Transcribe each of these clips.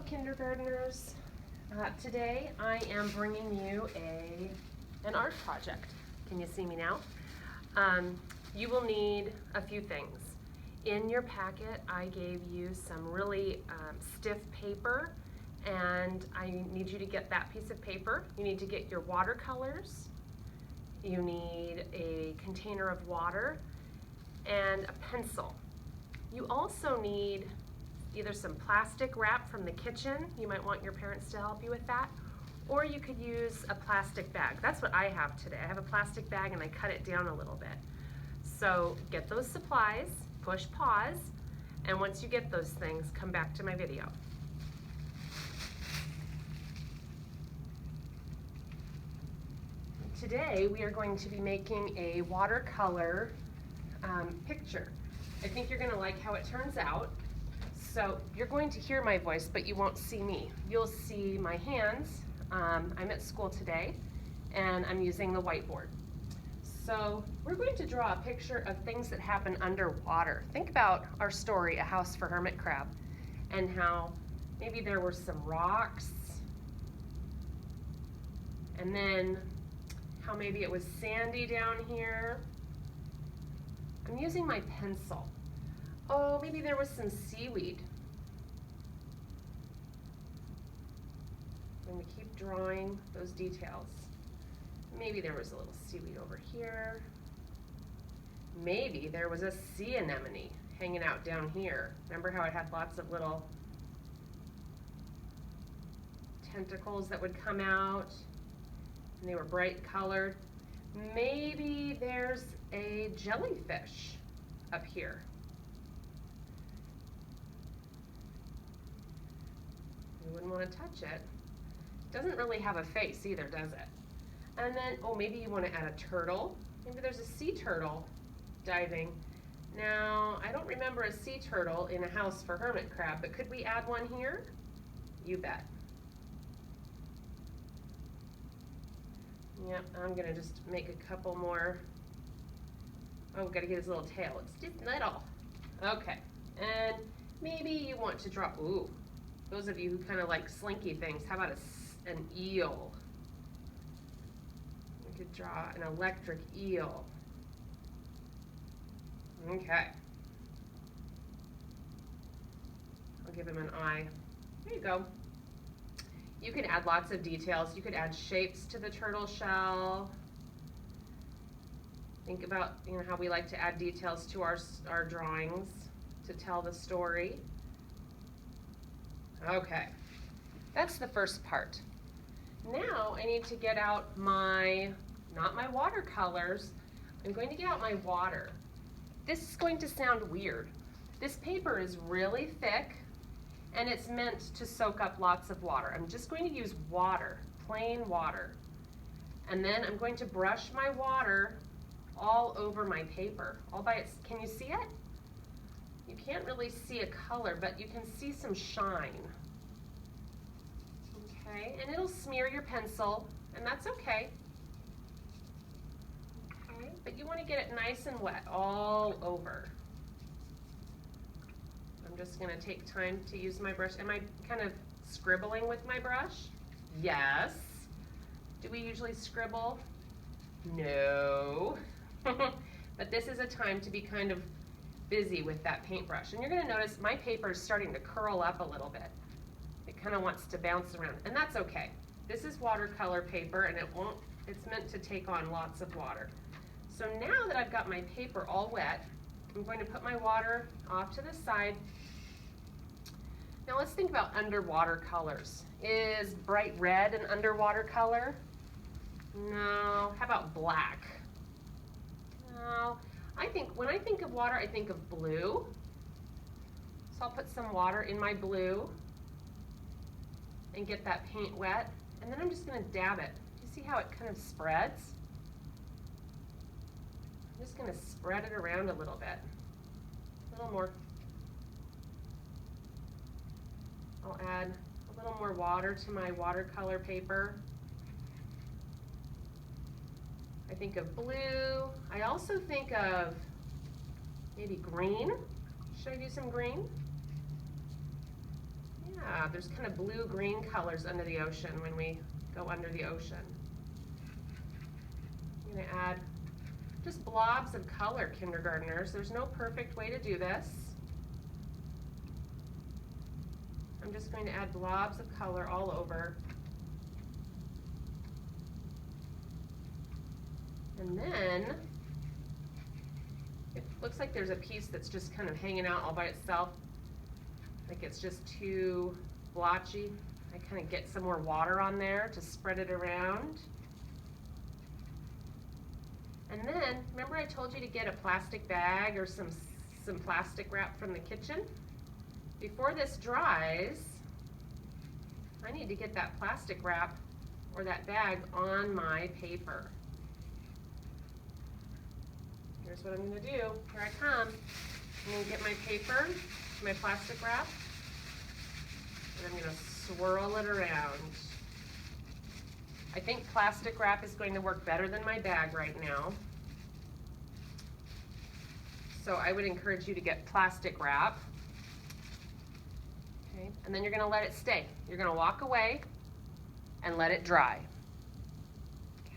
Hello, kindergartners. Today I am bringing you an art project. Can you see me now? You will need a few things. In your packet, I gave you some really stiff paper, and I need you to get that piece of paper. You need to get your watercolors. You need a container of water and a pencil. You also need either some plastic wrap from the kitchen. You might want your parents to help you with that, or you could use a plastic bag. That's what I have today. I have a plastic bag and I cut it down a little bit. So get those supplies, push pause, and once you get those things, come back to my video. Today we are going to be making a watercolor picture. I think you're going to like how it turns out. So you're going to hear my voice, but you won't see me. You'll see my hands. I'm at school today, and I'm using the whiteboard. So we're going to draw a picture of things that happen underwater. Think about our story, A House for Hermit Crab, and how maybe there were some rocks, and then how maybe it was sandy down here. I'm using my pencil. Oh, maybe there was some seaweed. I'm going to keep drawing those details. Maybe there was a little seaweed over here. Maybe there was a sea anemone hanging out down here. Remember how it had lots of little tentacles that would come out, and they were bright colored. Maybe there's a jellyfish up here. You wouldn't want to touch it. Doesn't really have a face either, does it? And then, oh, maybe you want to add a turtle. Maybe there's a sea turtle diving. Now, I don't remember a sea turtle in A House for Hermit Crab, but could we add one here? You bet. Yep, I'm gonna just make a couple more. Oh, gotta get his little tail. It's just little. Okay, and maybe you want to draw, ooh, those of you who kind of like slinky things, how about an eel? You could draw an electric eel. Okay. I'll give him an eye. There you go. You could add lots of details. You could add shapes to the turtle shell. Think about, how we like to add details to our drawings to tell the story. Okay, that's the first part. Now I need to get out not my watercolors, I'm going to get out my water. This is going to sound weird. This paper is really thick and it's meant to soak up lots of water. I'm just going to use water, plain water. And then I'm going to brush my water all over my paper, all by its, can you see it? You can't really see a color, but you can see some shine. Okay, and it'll smear your pencil, and that's okay. Okay, but you want to get it nice and wet all over. I'm just going to take time to use my brush. Am I kind of scribbling with my brush? Yes. Do we usually scribble? No. But this is a time to be kind of busy with that paintbrush. And you're going to notice my paper is starting to curl up a little bit. It kind of wants to bounce around, and that's okay. This is watercolor paper, and it's meant to take on lots of water. So now that I've got my paper all wet, I'm going to put my water off to the side. Now let's think about underwater colors. Is bright red an underwater color? No. How about black? No. When I think of water, I think of blue. So I'll put some water in my blue and get that paint wet. And then I'm just going to dab it. Do you see how it kind of spreads? I'm just going to spread it around a little bit. A little more. I'll add a little more water to my watercolor paper. I think of blue. I also think of maybe green. Should I do some green? Yeah, there's kind of blue-green colors under the ocean when we go under the ocean. I'm going to add just blobs of color, kindergartners. There's no perfect way to do this. I'm just going to add blobs of color all over. And then, it looks like there's a piece that's just kind of hanging out all by itself. Like it's just too blotchy. I kind of get some more water on there to spread it around. And then, remember I told you to get a plastic bag or some plastic wrap from the kitchen? Before this dries, I need to get that plastic wrap or that bag on my paper. Here's what I'm going to do. Here I come. I'm going to get my paper, my plastic wrap, and I'm going to swirl it around. I think plastic wrap is going to work better than my bag right now. So I would encourage you to get plastic wrap. Okay, and then you're going to let it stay. You're going to walk away and let it dry.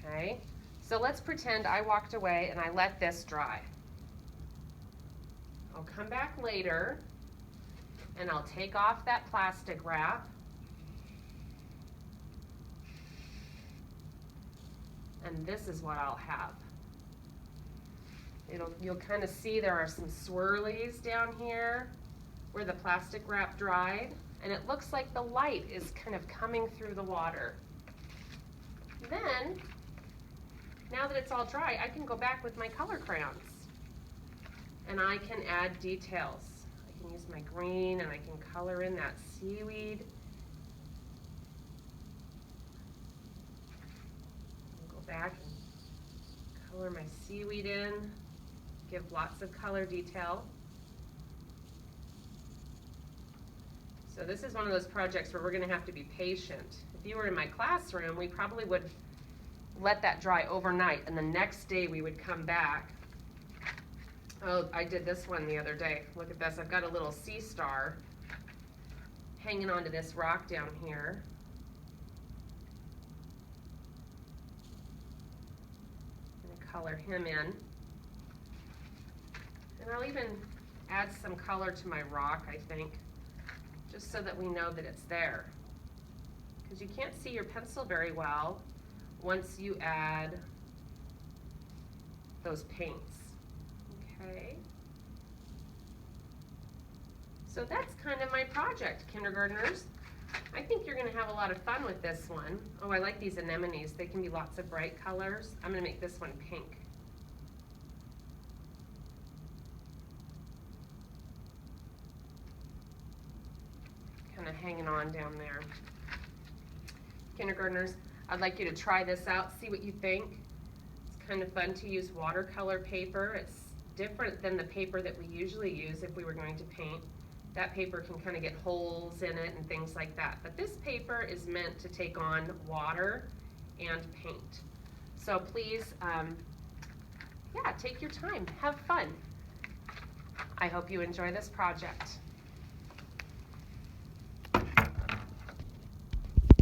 Okay, so let's pretend I walked away and I let this dry. I'll come back later and I'll take off that plastic wrap. And this is what I'll have. You'll kind of see there are some swirlies down here where the plastic wrap dried, and it looks like the light is kind of coming through the water. Then, now that it's all dry, I can go back with my color crayons and I can add details. I can use my green and I can color in that seaweed. Back and color my seaweed in, give lots of color detail. So this is one of those projects where we're going to have to be patient. If you were in my classroom, we probably would let that dry overnight, and the next day we would come back. Oh, I did this one the other day. Look at this. I've got a little sea star hanging onto this rock down here. Color him in. And I'll even add some color to my rock, I think, just so that we know that it's there. Because you can't see your pencil very well once you add those paints. Okay. So that's kind of my project, kindergartners. I think you're going to have a lot of fun with this one. Oh, I like these anemones. They can be lots of bright colors. I'm going to make this one pink. Kind of hanging on down there. Kindergartners, I'd like you to try this out, see what you think. It's kind of fun to use watercolor paper. It's different than the paper that we usually use if we were going to paint. That paper can kind of get holes in it and things like that. But this paper is meant to take on water and paint. So please, yeah, take your time, have fun. I hope you enjoy this project.